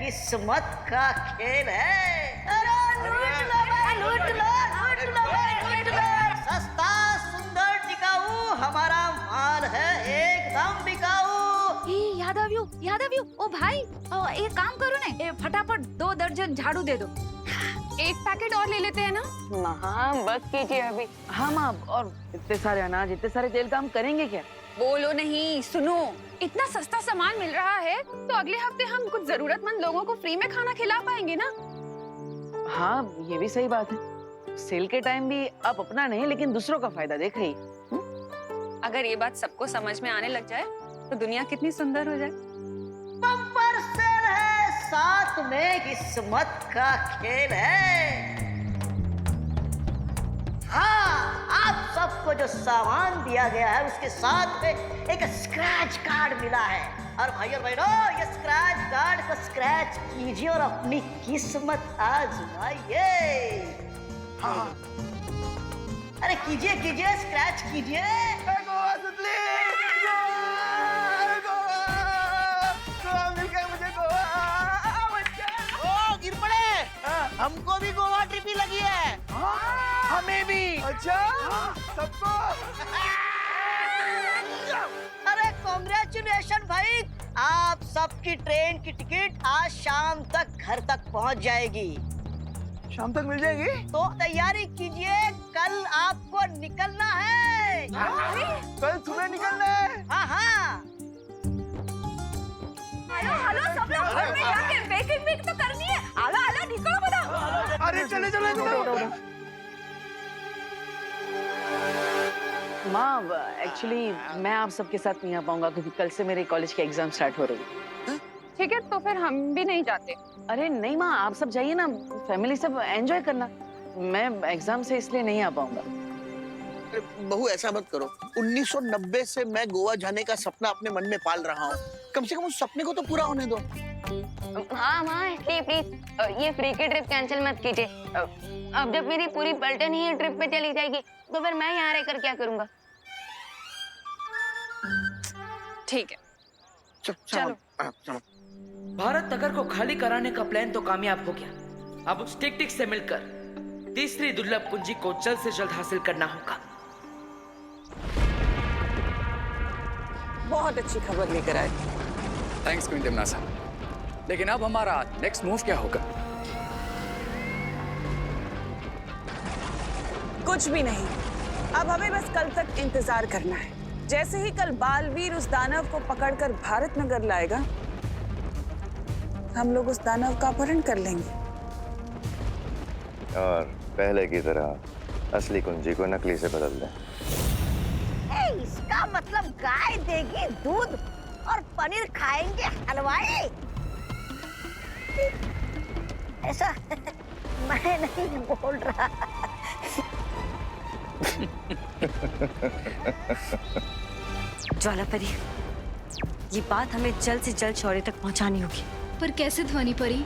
किस्मत का खेल है। अरे लूट लो भाई, लूट लो, लूट लो भाई, लूट लो। सस्ता सुंदर टिकाऊ हमारा माल है, एकदम बिकाऊ। याद आव्यू ओ भाई, एक काम करो ना, फटाफट 2 दर्जन झाड़ू दे दो। एक पैकेट और ले लेते हैं ना। हाँ बस कीजिए अभी। हाँ माँ, और इतने सारे अनाज, इतने सारे तेल का हम करेंगे क्या? बोलो नहीं, सुनो, इतना सस्ता सामान मिल रहा है तो अगले हफ्ते हम कुछ जरूरतमंद लोगों को फ्री में खाना खिला पाएंगे ना। हाँ ये भी सही बात है। सेल के टाइम भी आप अपना नहीं लेकिन दूसरों का फायदा देख रही। अगर ये बात सबको समझ में आने लग जाए तो दुनिया कितनी सुंदर हो जाए। बम्पर सेल है, साथ में किस्मत का खेल है। हाँ, आप सबको जो सामान दिया गया है उसके साथ में एक स्क्रैच कार्ड मिला है। और भाई और बहनों, ये स्क्रैच कार्ड को स्क्रैच कीजिए और अपनी किस्मत आजमाइए। हाँ, अरे कीजिए कीजिए, स्क्रैच कीजिए। हमको भी गोवा ट्रिप ही लगी है। हमें भी। अच्छा, सबको। अरे कांग्रेचुलेशन भाई, आप सबकी ट्रेन की टिकट आज शाम तक घर तक पहुंच जाएगी। शाम तक मिल जाएगी? तो तैयारी कीजिए, कल आपको निकलना है। कल सुबह निकलना है? हाँ हाँ। हेलो सब लोग घर में जाके बेकिंग तो करनी है। आला निकलो बता। अरे चले चले। माँ एक्चुअली मैं आप सबके साथ नहीं आ पाऊंगा क्योंकि कल से मेरे कॉलेज के एग्जाम स्टार्ट हो रही है। ठीक है, तो फिर हम भी नहीं जाते। अरे नहीं माँ, आप सब जाइए ना, फैमिली सब एंजॉय करना। मैं एग्जाम से इसलिए नहीं आ पाऊंगा। बहू ऐसा मत करो, 1990 से मैं गोवा जाने का सपना अपने मन में पाल रहा हूँ। कम से कम उस सपने को तो पूरा होने दो। हाँ माँ, इसलिए प्लीज ये फ्री की ट्रिप कैंसिल मत कीजिए। अब जब मेरी पूरी पलटन ही ट्रिप पे चली जाएगी तो फिर मैं यहाँ रहकर क्या करूँगा? ठीक है, चलो। भारत नगर को खाली कराने का प्लान तो कामयाब हो गया। अब उस टिक-टिक से मिलकर तीसरी दुर्लभ कुंजी को जल्द से जल्द हासिल करना होगा। बहुत अच्छी खबर लेकर आए। थैंक्स क्वीन टिमना साहब। लेकिन अब हमारा नेक्स्ट मूव क्या होगा? कुछ भी नहीं, अब हमें बस कल तक इंतजार करना है। जैसे ही कल बालवीर उस दानव को पकड़कर भारत नगर लाएगा, हम लोग उस दानव का अपहरण कर लेंगे और पहले की तरह असली कुंजी को नकली से बदल दें। इसका मतलब गाय देगी दूध और पनीर खाएंगे हलवाई। ऐसा मैं नहीं बोल रहा। ज्वालापरी, ये बात हमें जल्द से जल्द शौर्य तक पहुंचानी होगी। पर कैसे ध्वनि परी?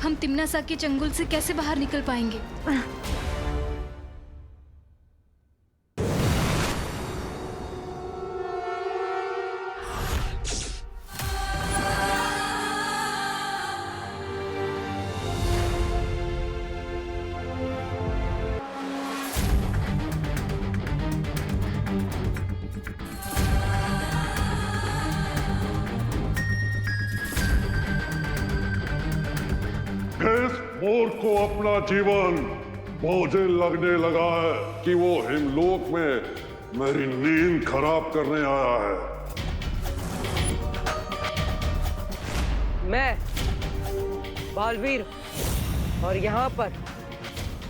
हम तिम्ना सा के चंगुल से कैसे बाहर निकल पाएंगे? इस मोर को अपना जीवन बोझिल लगने लगा है कि वो हिमलोक में मेरी नींद खराब करने आया है। मैं बालवीर और यहाँ पर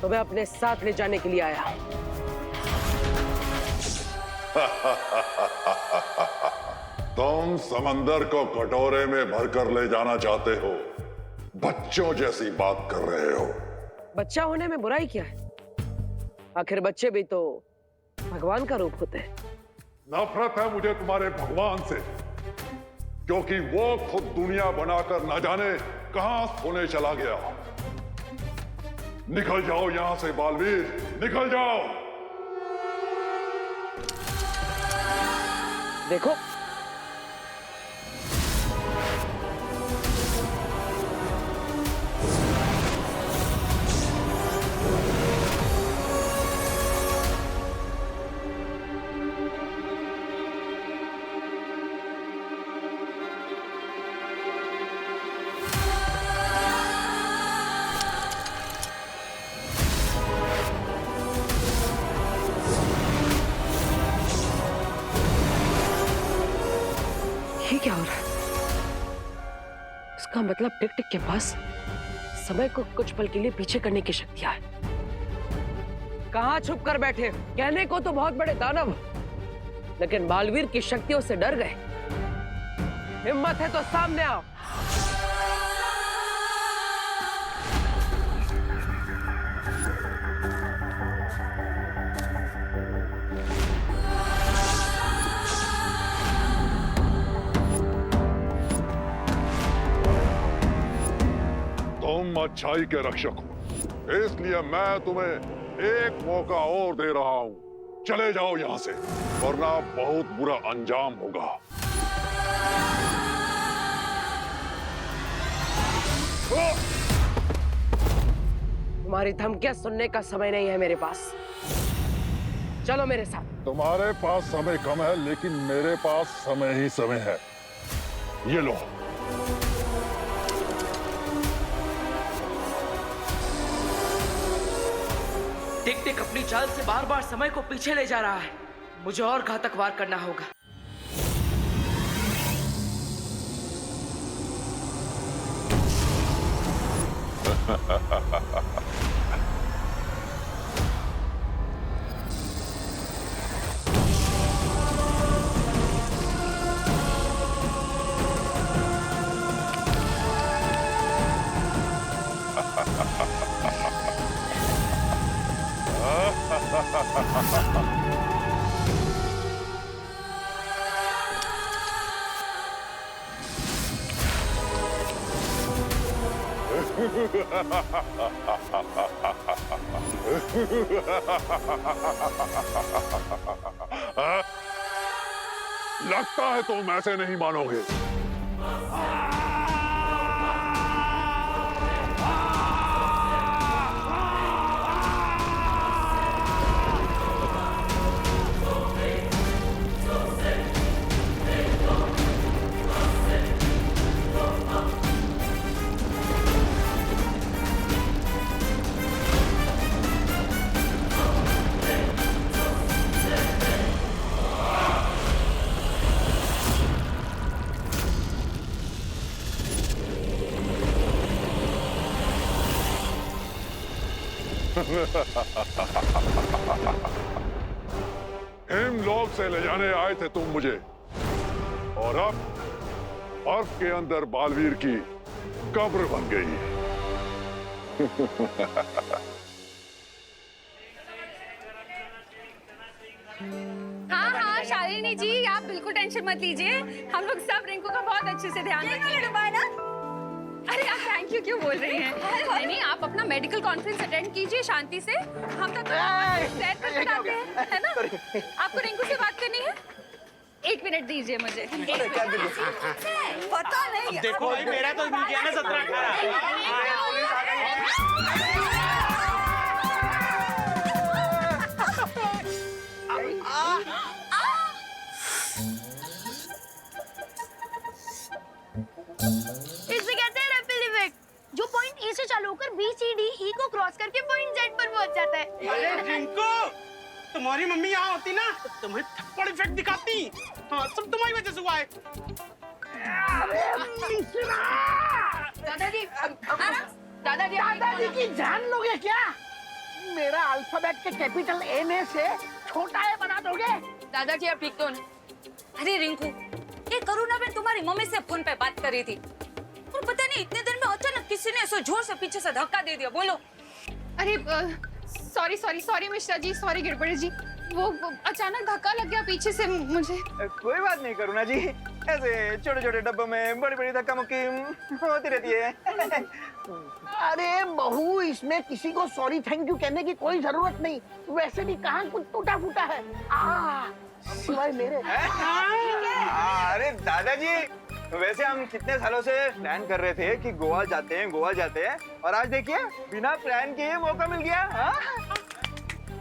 तुम्हें अपने साथ ले जाने के लिए आया। तुम समंदर को कटोरे में भरकर ले जाना चाहते हो, बच्चों जैसी बात कर रहे हो। बच्चा होने में बुराई क्या है? आखिर बच्चे भी तो भगवान का रूप होते हैं। नफरत है मुझे तुम्हारे भगवान से, क्योंकि वो खुद दुनिया बनाकर न जाने कहां सोने चला गया। निकल जाओ यहां से बालवीर, निकल जाओ। देखो, हो रहा है। इसका मतलब टिक टिक के पास समय को कुछ पल के लिए पीछे करने की शक्तियां है। कहाँ छुप कर बैठे? कहने को तो बहुत बड़े दानव, लेकिन बालवीर की शक्तियों से डर गए। हिम्मत है तो सामने आओ। तुम अच्छाई के रक्षक हो, इसलिए मैं तुम्हें एक मौका और दे रहा हूं। चले जाओ यहां से, वरना बहुत बुरा अंजाम होगा। तुम्हारी धमकियां सुनने का समय नहीं है मेरे पास। चलो मेरे साथ। तुम्हारे पास समय कम है, लेकिन मेरे पास समय ही समय है। ये लो। टिक टिक अपनी चाल से बार बार समय को पीछे ले जा रहा है। मुझे और घातक वार करना होगा। लगता है तुम ऐसे नहीं मानोगे। हिमलोक से ले जाने आए थे तुम मुझे, और अब बर्फ के अंदर बालवीर की कब्र बन गई। हाँ हाँ शालिनी जी, आप बिल्कुल टेंशन मत लीजिए। हम लोग सब रिंकू का बहुत अच्छे से ध्यान रखेंगे। अरे आप थैंक यू क्यों बोल रही हैं? नहीं नहीं, आप अपना मेडिकल कॉन्फ्रेंस अटेंड कीजिए शांति से। हम तब तक बताते हैं, है ना? आपको रिंकू से बात करनी है? 1 मिनट दीजिए मुझे। पता नहीं। देखो भाई, मेरा तो मिल गया ना 17-18। इसे कहते हैं रिपल इफेक्ट, जो पॉइंट ए से चालू होकर बी सी डी ई को क्रॉस करके पॉइंट जेड पर पहुंच जाता है। अरे रिंकू, तुम्हारी मम्मी यहाँ होती ना तो तुम्हें थप्पड़ इफेक्ट दिखाती। हाँ, सब तुम्हारी वजह से हुआ है। दादाजी, दादाजी की जान लोगे क्या? मेरा अल्फाबेट के कैपिटल ए में से छोटा ए बना दोगे? दादाजी आप ठीक तो नहीं? अरे रिंकू, ये करुणा बहन तुम्हारी मम्मी से फोन पे बात कर रही थी, और पता नहीं इतने देर में अचानक किसी ने ऐसे जोर से पीछे से धक्का दे दिया। बोलो। अरे सॉरी मिश्रा जी, सॉरी गिरबड़े जी, वो अचानक धक्का लग गया पीछे से मुझे। कोई बात नहीं करुणा जी, ऐसे छोटे छोटे डब्बों में बड़ी बड़ी धक्का मुक्की होती रहती है। अरे बहू, इसमें किसी को सॉरी थैंक यू कहने की कोई जरूरत नहीं। वैसे भी कहाँ कुछ टूटा फूटा है, सिवाय मेरे। अरे दादाजी, वैसे हम कितने सालों से प्लान कर रहे थे कि गोवा जाते हैं, और आज देखिए बिना प्लान के मौका मिल गया। हाँ?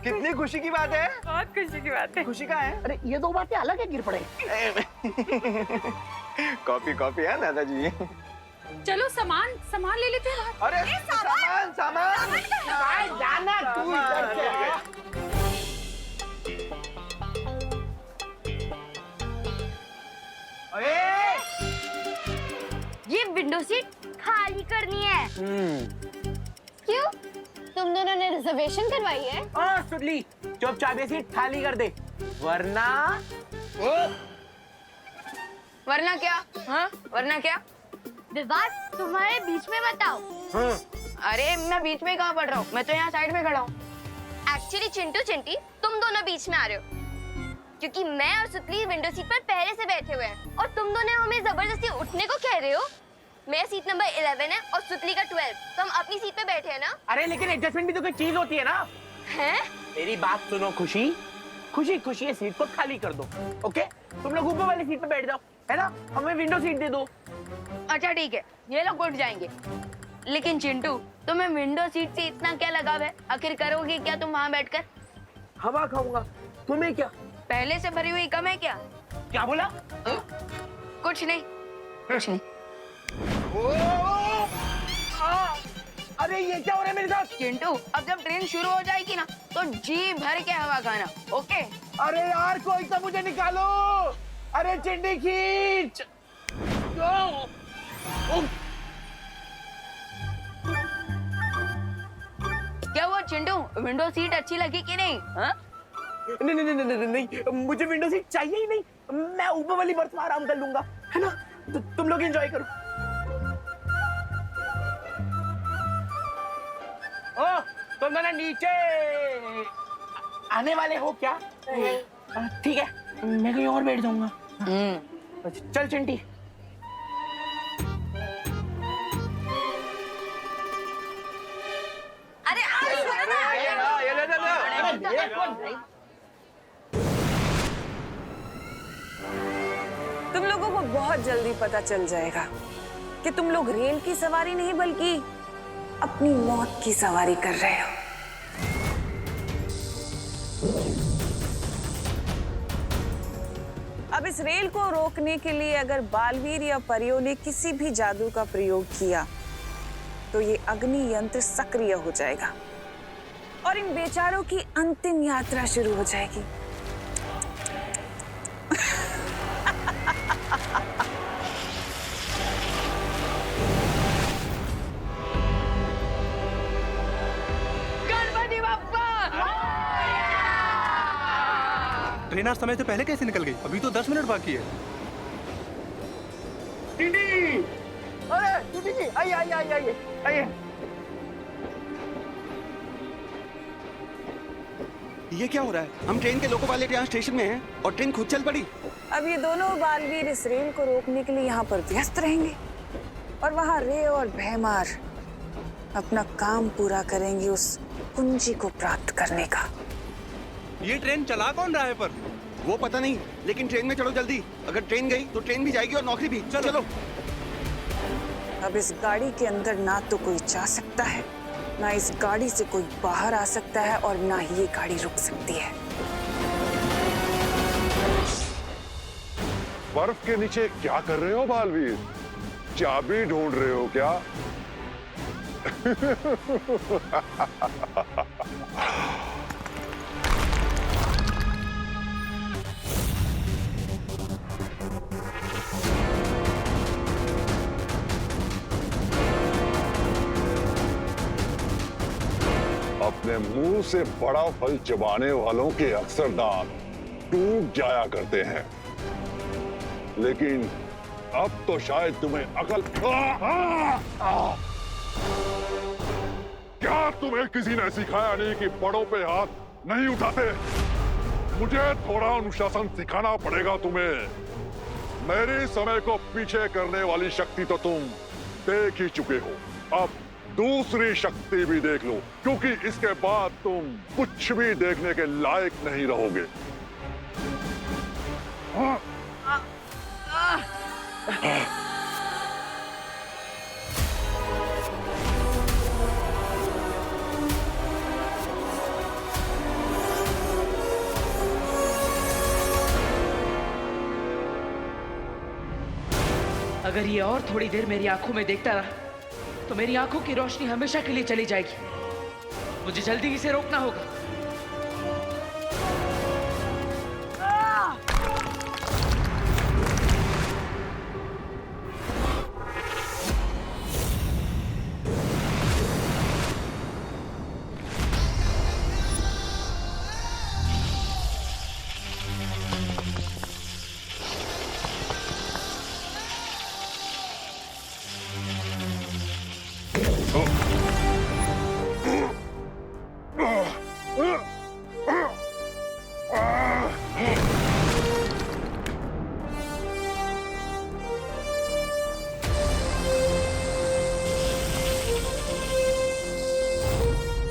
कितनी खुशी की बात है। बहुत खुशी की बात है। खुशी का है। अरे ये दो बातें अलग है गिरपड़े। कॉपी है दादाजी। चलो सामान ले लेते हैं। अरे सामान जाना तू इधर से। अरे ये विंडो सीट खाली करनी है। क्यों? तुम दोनों ने रिजर्वेशन करवाई है? ओ सुडली, चुपचाप ये सीट खाली कर दे, वरना वरना क्या? हाँ? वरना क्या? विवाद तुम्हारे बीच में बताओ। अरे मैं बीच में कहाँ पढ़ रहा हूँ, मैं तो यहाँ साइड में खड़ा हूँ। एक्चुअली चिंटू चिंटी तुम दोनों बीच में आ रहे हो, क्योंकि मैं और सुतली विंडो सीट पर पहले से बैठे हुए हैं और तुम दोनों हमें जबरदस्ती उठने को कह रहे हो। मेरा सीट नंबर 11 है और सुतली का 12, तो हम अपनी सीट पे बैठे हैं ना। अरे लेकिन एडजस्टमेंट भी तो कोई चीज होती है ना। हैं? मेरी बात सुनो खुशी, खुशी खुशी ये सीट को खाली कर दो, ओके? तुम लोग ऊपर वाली सीट पे बैठ जाओ, है ना? हमें विंडो सीट दे दो। अच्छा ठीक है, ये लोग उठ जाएंगे। लेकिन चिंटू तुम्हें विंडो सीट से इतना क्या लगाव है? आखिर करोगे क्या तुम वहाँ बैठकर? हवा खाऊंगा, तुम्हें क्या? पहले से भरी हुई कम है क्या? क्या बोला? कुछ नहीं, कुछ नहीं। अरे ये क्या हो रहा है मेरे साथ? चिंटू अब जब ट्रेन शुरू हो जाएगी ना तो जी भर के हवा खाना, ओके? अरे यार कोई तो मुझे निकालो, अरे चिंटी खींच। क्या हुआ चिंटू, विंडो सीट अच्छी लगी कि नहीं? हाँ? नहीं नहीं नहीं नहीं नहीं, मुझे विंडो सीट चाहिए ही नहीं, मैं ऊपर वाली बर्थ में आराम कर लूंगा, है ना? तुम लोग एंजॉय करो। ओ, तुम दोनों नीचे आने वाले हो क्या? ठीक है, मैं कहीं और बैठ जाऊंगा। चल चिंटी। अरे तुम लोगों को बहुत जल्दी पता चल जाएगा कि तुम लोग रेल की सवारी नहीं बल्कि अपनी मौत की सवारी कर रहे हो। अब इस रेल को रोकने के लिए अगर बालवीर या परियों ने किसी भी जादू का प्रयोग किया तो ये अग्नि यंत्र सक्रिय हो जाएगा और इन बेचारों की अंतिम यात्रा शुरू हो जाएगी। ट्रेन आज समय से पहले कैसे निकल गई? अभी तो 10 मिनट बाकी है। अरे चिंटी जी, आइए आइए आइए आइए आइए। ये क्या हो रहा है? हम ट्रेन के लोको पायलट यहाँ स्टेशन में हैं और ट्रेन खुद चल पड़ी। अब ये दोनों बालवीर इस रेल को रोकने के लिए यहाँ पर व्यस्त रहेंगे और वहाँ रे और भैमार अपना काम पूरा करेंगे उस कुंजी को प्राप्त करने का। ये ट्रेन चला कौन रहा है पर? वो पता नहीं, लेकिन ट्रेन में चलो जल्दी। अगर ट्रेन गई तो ट्रेन भी जाएगी और नौकरी भी। चलो। अब इस गाड़ी के अंदर ना तो कोई जा सकता है, ना इस गाड़ी से कोई बाहर आ सकता है और ना ही ये गाड़ी रुक सकती है। बर्फ के नीचे क्या कर रहे हो बालवीर? चाबी ढूंढ रहे हो क्या? अपने मुंह से बड़ा फल चबाने वालों के अक्सर दांत टूट जाया करते हैं, लेकिन अब तो शायद तुम्हें अकल। क्या तुम्हें किसी ने सिखाया नहीं कि बड़ों पे हाथ नहीं उठाते? मुझे थोड़ा अनुशासन सिखाना पड़ेगा तुम्हें। मेरे समय को पीछे करने वाली शक्ति तो तुम देख ही चुके हो, अब दूसरी शक्ति भी देख लो, क्योंकि इसके बाद तुम कुछ भी देखने के लायक नहीं रहोगे। अगर ये और थोड़ी देर मेरी आंखों में देखता रहा तो मेरी आंखों की रोशनी हमेशा के लिए चली जाएगी। मुझे जल्दी इसे रोकना होगा।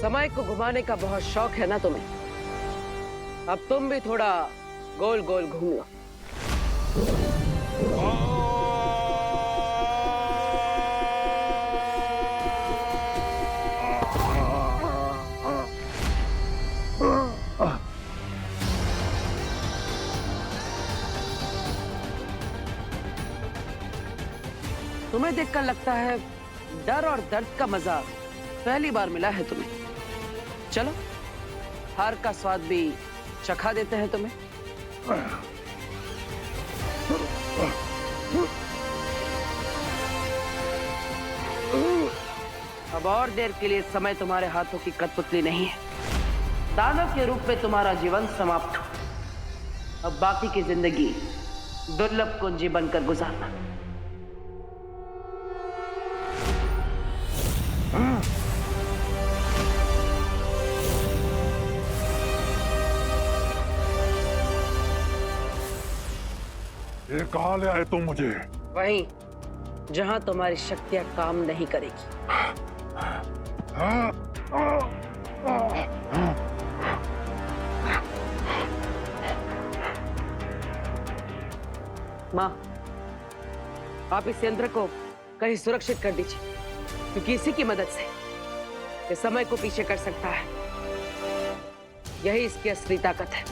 समय को घुमाने का बहुत शौक है ना तुम्हें? अब तुम भी थोड़ा गोल गोल घूम लो। तुम्हें देखकर लगता है डर और दर्द का मजा पहली बार मिला है तुम्हें। चलो हार का स्वाद भी चखा देते हैं तुम्हें। अब और देर के लिए समय तुम्हारे हाथों की कठपुतली नहीं है। दानव के रूप में तुम्हारा जीवन समाप्त हो। अब बाकी की जिंदगी दुर्लभ कुंजी बनकर गुजारना। ये कहाँ ले आए तुम मुझे? वहीं जहां तुम्हारी शक्तियां काम नहीं करेगी। माँ, आप इस यंत्र को कहीं सुरक्षित कर दीजिए, क्योंकि इसी की मदद से ये समय को पीछे कर सकता है। यही इसकी असली ताकत है।